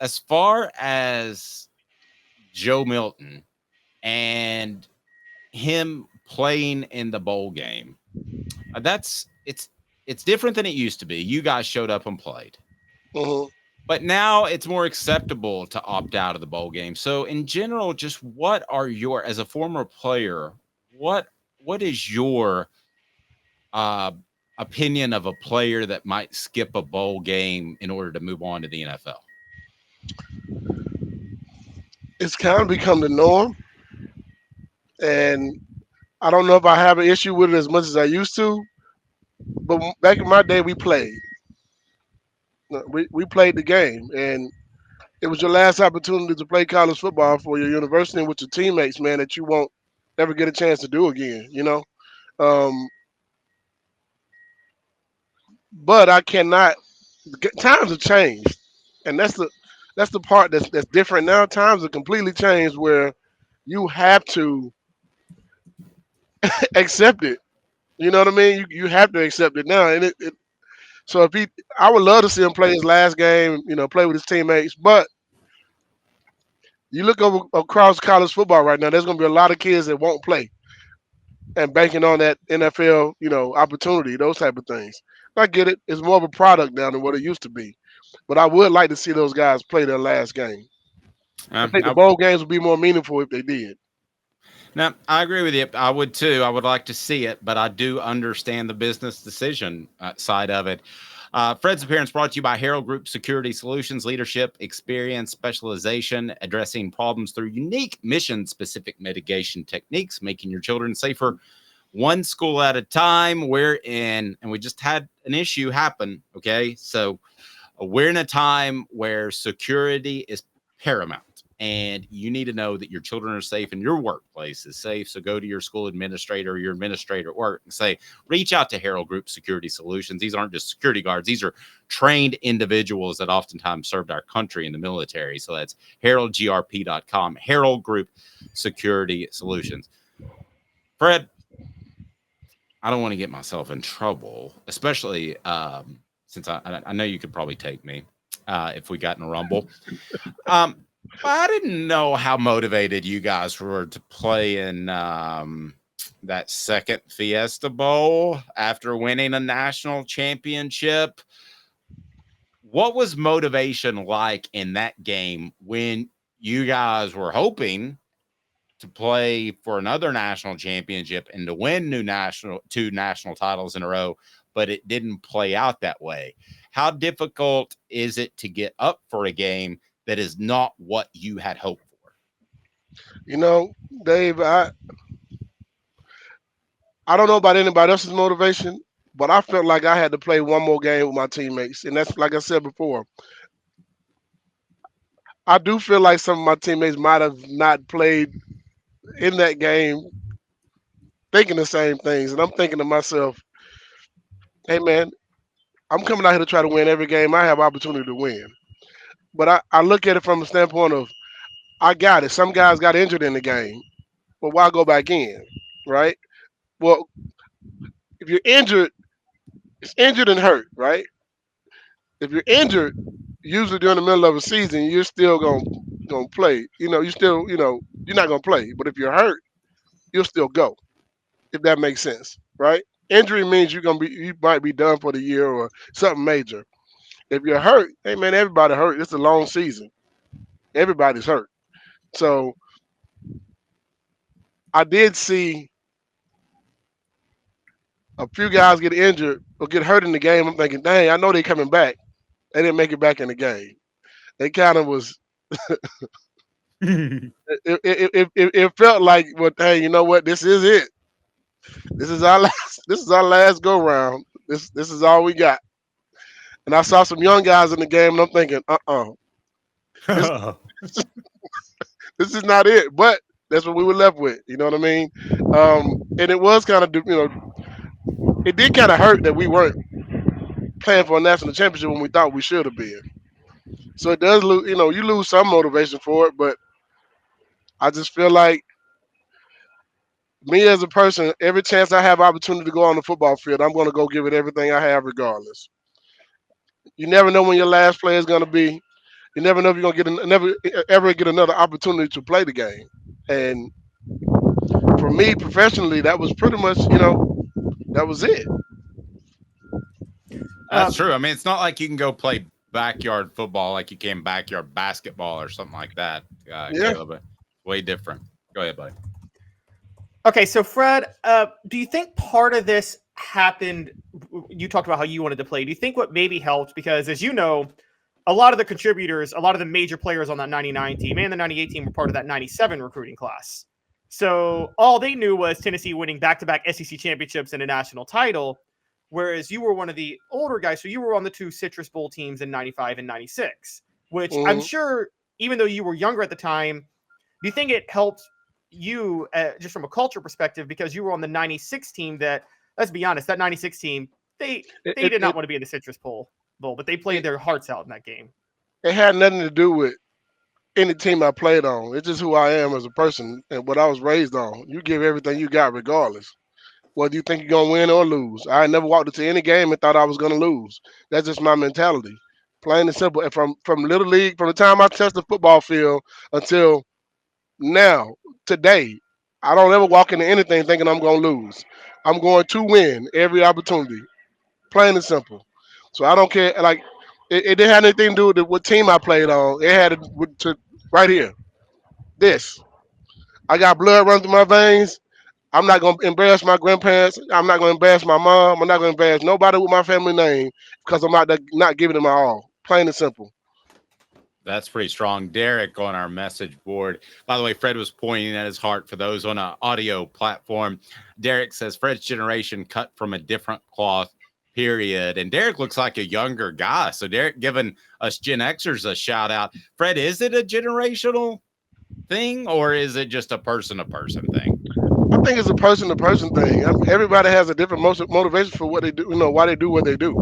as far as Joe Milton and him playing in the bowl game, that's it's different than it used to be. You guys showed up and played. Mhm. But now it's more acceptable to opt out of the bowl game. So in general, just what are your, as a former player, what what is your uh opinion of a player that might skip a bowl game in order to move on to the NFL? It's kind of become the norm, and I don't know if I have an issue with it as much as I used to. But back in my day, we played. We played the game, and it was your last opportunity to play college football for your university and with your teammates, man, that you won't ever get a chance to do again. Um, but I cannot. Times have changed, and that's the part that's different now. Times have completely changed where you have to accept it. You know what I mean? You have to accept it now, and so if he, I would love to see him play his last game. Play with his teammates, but you look over across college football right now. There's going to be a lot of kids that won't play and banking on that NFL, opportunity, those type of things. I get it. It's more of a product now than what it used to be. But I would like to see those guys play their last game. I think the I, bowl games would be more meaningful if they did. now, I agree with you. I would too. I would like to see it, but I do understand the business decision side of it. Fred's appearance brought to you by Herald Group Security Solutions, leadership, experience, specialization, addressing problems through unique mission specific mitigation techniques, making your children safer one school at a time. We're in, and we just had an issue happen. Okay. So we're in a time where security is paramount. And you need to know that your children are safe and your workplace is safe. So go to your school administrator or your administrator at work and say, reach out to Herald Group Security Solutions. These aren't just security guards. These are trained individuals that oftentimes served our country in the military. So that's heraldgrp.com, Herald Group Security Solutions. Fred, I don't want to get myself in trouble, especially since I know you could probably take me if we got in a rumble. Um, I didn't know how motivated you guys were to play in that second Fiesta Bowl after winning a national championship. What was motivation like in that game when you guys were hoping to play for another national championship and to win two national titles in a row, but it didn't play out that way? How difficult is it to get up for a game that is not what you had hoped for? You know, Dave, I don't know about anybody else's motivation, but I felt like I had to play one more game with my teammates. And that's like I said before, I do feel like some of my teammates might have not played in that game thinking the same things. And I'm thinking to myself, hey man, I'm coming out here to try to win every game I have opportunity to win. But I look at it from the standpoint of I got it. Some guys got injured in the game. Well, why go back in? Right? Well, if you're injured, it's injured and hurt, right? If you're injured, usually during the middle of a season, you're still gonna play. You still, you're not gonna play. But if you're hurt, you'll still go. If that makes sense, right? Injury means you might be done for the year or something major. If you're hurt, hey man, everybody hurt. It's a long season. Everybody's hurt. So I did see a few guys get injured or get hurt in the game. I'm thinking, dang, I know they coming back. They didn't make it back in the game. They kind of was. It felt like, well, hey, you know what? This is it. This is our last. This is our last go round. This is all we got. And I saw some young guys in the game, and I'm thinking, this this is not it. But that's what we were left with. You know what I mean? And it was kind of, it did kind of hurt that we weren't playing for a national championship when we thought we should have been. So it does lose. You lose some motivation for it, but I just feel like me as a person, every chance I have opportunity to go on the football field, I'm going to go give it everything I have, regardless. You never know when your last play is going to be. You never know if you're gonna never ever get another opportunity to play the game. And for me professionally, that was pretty much, that was it. That's true. I mean, it's not like you can go play backyard football like you can backyard basketball or something like that, Yeah. Caleb. Way different. Go ahead, buddy. Okay, so Fred, do you think part of this happened? You talked about how you wanted to play. Do you think what maybe helped? Because as you know, a lot of the contributors, a lot of the major players on that 99 team and the 98 team were part of that 97 recruiting class. So all they knew was Tennessee winning back-to-back SEC championships and a national title, whereas you were one of the older guys. So you were on the two Citrus Bowl teams in 95 and 96, which I'm Mhm. sure, even though you were younger at the time, do you think it helped you just from a culture perspective, because you were on the 96 team that, let's be honest, that 96 team, they It, did not it, want to be in the Citrus Bowl, but they played it, their hearts out in that game. it had nothing to do with any team I played on. It's just who I am as a person and what I was raised on. You give everything you got regardless. Whether you think you're gonna win or lose. I never walked into any game and thought I was gonna lose. That's just my mentality. Plain and simple. And from little league, from the time I touched the football field until now, today, I don't ever walk into anything thinking I'm gonna lose. I'm going to win every opportunity. Plain and simple. So I don't care. Like it didn't have anything to do with what team I played on. It had to right here. This. I got blood running through my veins. I'm not gonna embarrass my grandparents. I'm not gonna embarrass my mom. I'm not gonna embarrass nobody with my family name because I'm not giving it my all. Plain and simple. That's pretty strong. Derek on our message board. By the way, Fred was pointing at his heart for those on an audio platform. Derek says Fred's generation cut from a different cloth, period. And Derek looks like a younger guy. So Derek giving us Gen Xers a shout out. Fred, is it a generational thing or is it just a person-to-person thing? I think it's a person to person thing. Everybody has a different motivation for what they do. Why they do what they do.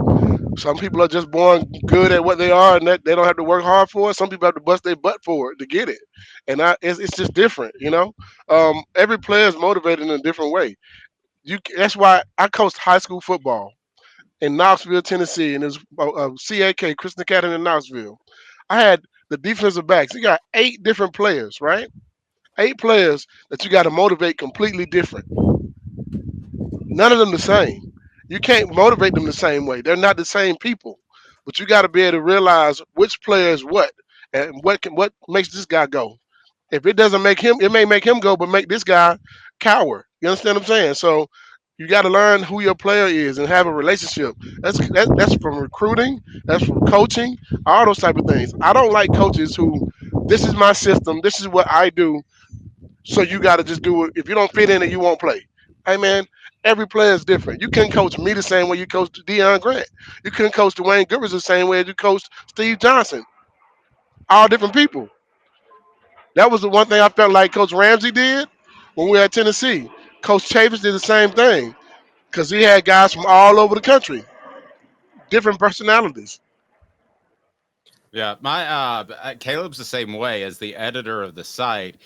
Some people are just born good at what they are, and that they don't have to work hard for it. Some people have to bust their butt for it to get it, and it's just different. Every player is motivated in a different way. That's why I coached high school football in Knoxville, Tennessee, and it's CAK Christian Academy in Knoxville. I had the defensive backs. You got 8 different players, right? 8 players that you got to motivate completely different. None of them the same. You can't motivate them the same way. They're not the same people. But you got to be able to realize which player is what and what makes this guy go. If it doesn't make him, it may make him go, but make this guy cower. You understand what I'm saying? So you got to learn who your player is and have a relationship. That's from recruiting. That's from coaching. All those type of things. I don't like coaches who, this is my system. This is what I do. So you got to just do it. If you don't fit in it, you won't play. Hey man, every player is different. You couldn't coach me the same way you coached Deion Grant. You couldn't coach Dwayne Givers the same way as you coached Steve Johnson. All different people. That was the one thing I felt like Coach Ramsey did when we were at Tennessee. Coach Chavis did the same thing because he had guys from all over the country, different personalities. Yeah, my Caleb's the same way as the editor of the site.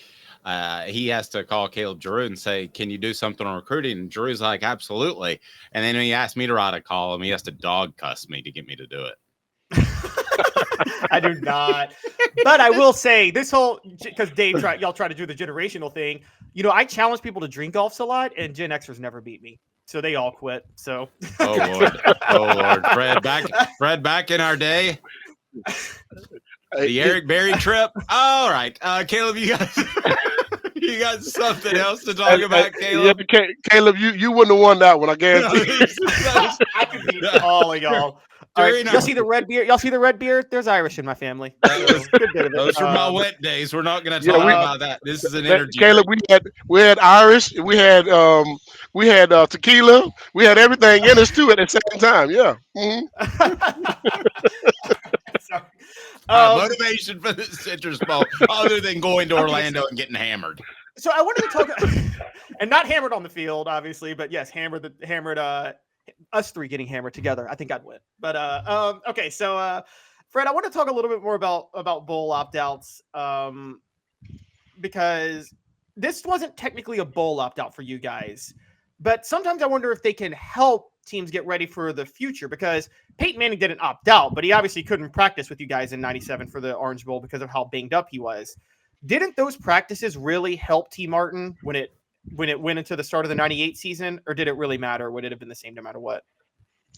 He has to call Caleb Giroux and say, "Can you do something on recruiting?" And Giroux's like, "Absolutely." And then when he asked me to write a column, he has to dog cuss me to get me to do it. I do not. But I will say this whole, because y'all try to do the generational thing. I challenge people to drink golfs a lot, and Gen Xers never beat me. So they all quit. So Oh Lord, oh Lord, Fred, back in our day, the Eric Berry trip. All right, Caleb, you got you got something else to talk about, Caleb? Yeah, Caleb, you wouldn't have won that one, I guarantee. I can beat all of y'all. All right, y'all see the red beard? Y'all see the red beard? There's Irish in my family. Those Good bit of it. were my wet days. We're not going to Yeah, talk about that. This is an energy. Caleb, we had Irish, we had tequila, we had everything in us too at the same time. Yeah. Sorry. Motivation for the Citrus Bowl, other than going to Orlando and getting hammered. So I wanted to talk, and not hammered on the field, obviously, but yes, hammered. Us three getting hammered together. I think I'd win. But okay. So Fred, I want to talk a little bit more about bowl opt-outs, because this wasn't technically a bowl opt-out for you guys, but sometimes I wonder if they can help teams get ready for the future? Because Peyton Manning didn't opt out, but he obviously couldn't practice with you guys in '97 for the Orange Bowl because of how banged up he was. Didn't those practices really help T. Martin when it went into the start of the '98 season, or did it really matter? Would it have been the same no matter what?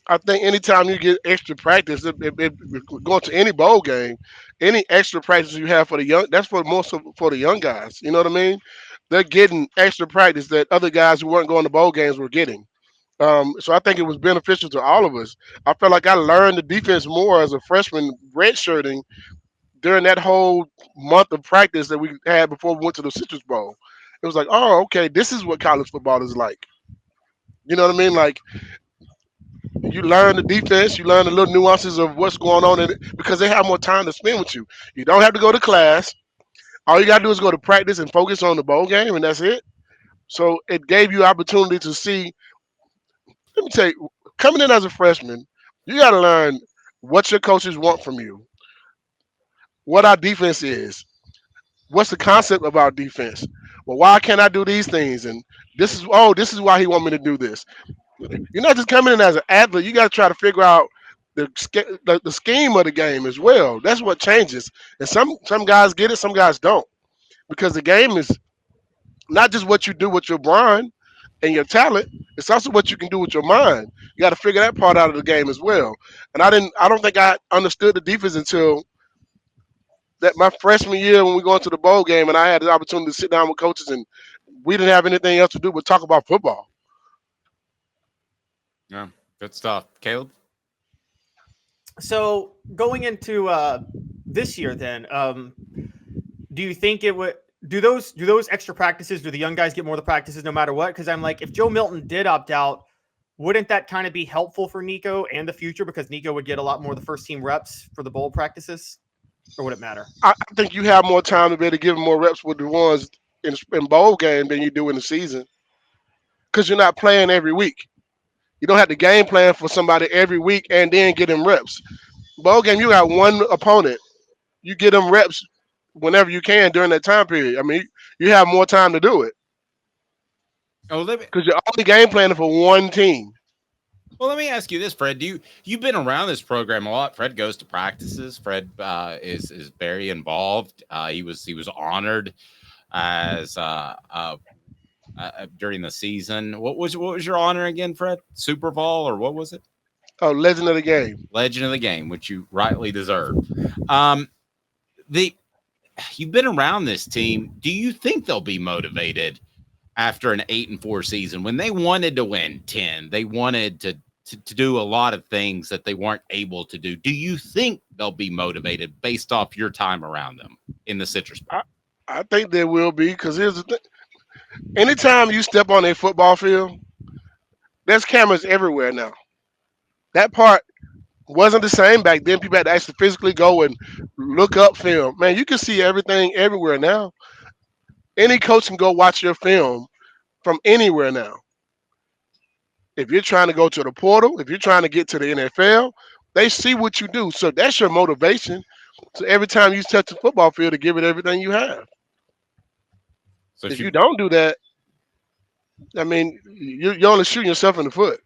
I think anytime you get extra practice, going to any bowl game, any extra practice you have for the young, that's for for the young guys. You know what I mean? They're getting extra practice that other guys who weren't going to bowl games were getting. So I think it was beneficial to all of us. I felt like I learned the defense more as a freshman redshirting during that whole month of practice that we had before we went to the Citrus Bowl. It was like, oh, okay, this is what college football is like. You know what I mean? Like you learn the defense, you learn the little nuances of what's going on in it because they have more time to spend with you. You don't have to go to class. All you gotta do is go to practice and focus on the bowl game, and that's it. So it gave you opportunity to see. Let me tell you, coming in as a freshman, you gotta learn what your coaches want from you, what our defense is, what's the concept of our defense. Well, why can't I do these things? And this is why he want me to do this. You're not just coming in as an athlete. You got to try to figure out the scheme of the game as well. That's what changes. And some guys get it, some guys don't, because the game is not just what you do with your brain and your talent. It's also what you can do with your mind. You got to figure that part out of the game as well. And I don't think I understood the defense until that my freshman year when we go into the bowl game, and I had the opportunity to sit down with coaches, and we didn't have anything else to do but talk about football. Yeah, good stuff. Caleb? So going into this year, then, do you think it would do those extra practices? Do the young guys get more of the practices no matter what? Because I'm like, if Joe Milton did opt out, wouldn't that kind of be helpful for Nico and the future because Nico would get a lot more of the first team reps for the bowl practices, or would it matter? I think you have more time to be able to give them more reps with the ones in bowl game than you do in the season because you're not playing every week. You don't have to game plan for somebody every week and then get them reps. Bowl game, you got one opponent. You get them reps whenever you can during that time period. I mean, you have more time to do it Oh, because you're only game planning for one team. well, let me ask you this, Fred. You've been around this program a lot. Fred goes to practices. Fred is very involved. He was honored as during the season. What was your honor again, Fred? Super Bowl or what was it? Oh, legend of the game. Legend of the game, which you rightly deserve. You've been around this team. Do you think they'll be motivated after an 8-4 season when they wanted to win 10? They wanted to do a lot of things that they weren't able to do. Do you think they'll be motivated based off your time around them in the Citrus Bowl? I think they will be because here's the thing. Anytime you step on a football field, there's cameras everywhere now. That part wasn't the same back then. People had to actually physically go and look up film. Man, you can see everything everywhere now. Any coach can go watch your film from anywhere now. If you're trying to go to the portal, if you're trying to get to the NFL, they see what you do. So that's your motivation. So every time you touch the football field to give it everything you have. So If you don't do that, I mean, you're only shooting yourself in the foot.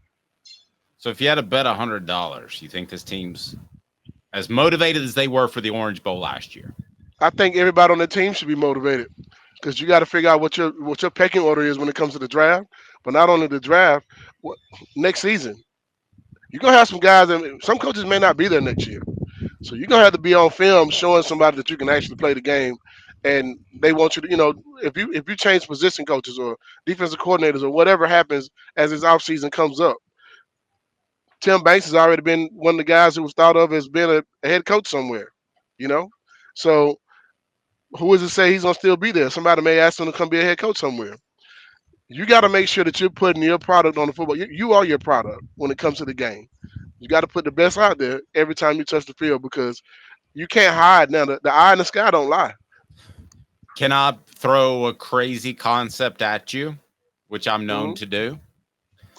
So if you had to bet $100, you think this team's as motivated as they were for the Orange Bowl last year? I think everybody on the team should be motivated because you got to figure out what your pecking order is when it comes to the draft. But not only the draft, next season. You're going to have some guys, and some coaches may not be there next year. So you're going to have to be on film showing somebody that you can actually play the game. And they want you to, if you change position coaches or defensive coordinators or whatever happens as this offseason comes up, Tim Banks has already been one of the guys who was thought of as being a head coach somewhere, So who is to say he's going to still be there? Somebody may ask him to come be a head coach somewhere. You got to make sure that you're putting your product on the football. You are your product when it comes to the game. You got to put the best out there every time you touch the field because you can't hide now. The eye in the sky don't lie. Can I throw a crazy concept at you, which I'm known to do?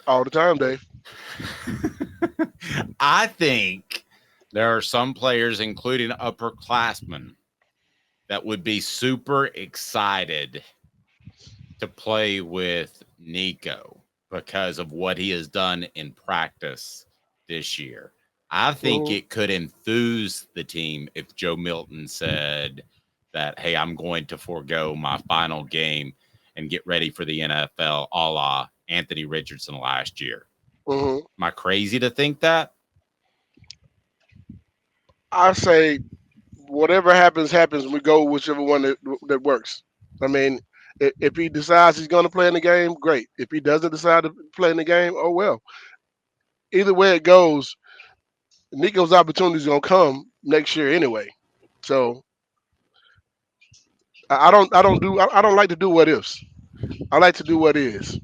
All the time, Dave. I think there are some players, including upperclassmen, that would be super excited to play with Nico because of what he has done in practice this year. I think Mhm. it could enthuse the team if Joe Milton said that, hey, I'm going to forego my final game and get ready for the NFL, a la Anthony Richardson last year. Mhm. Am I crazy to think that? I say whatever happens, happens. We go whichever one that works. I mean, if he decides he's going to play in the game, great. If he doesn't decide to play in the game, oh well. Either way it goes, Nico's opportunity is going to come next year anyway. So I don't like to do what ifs. I like to do what is.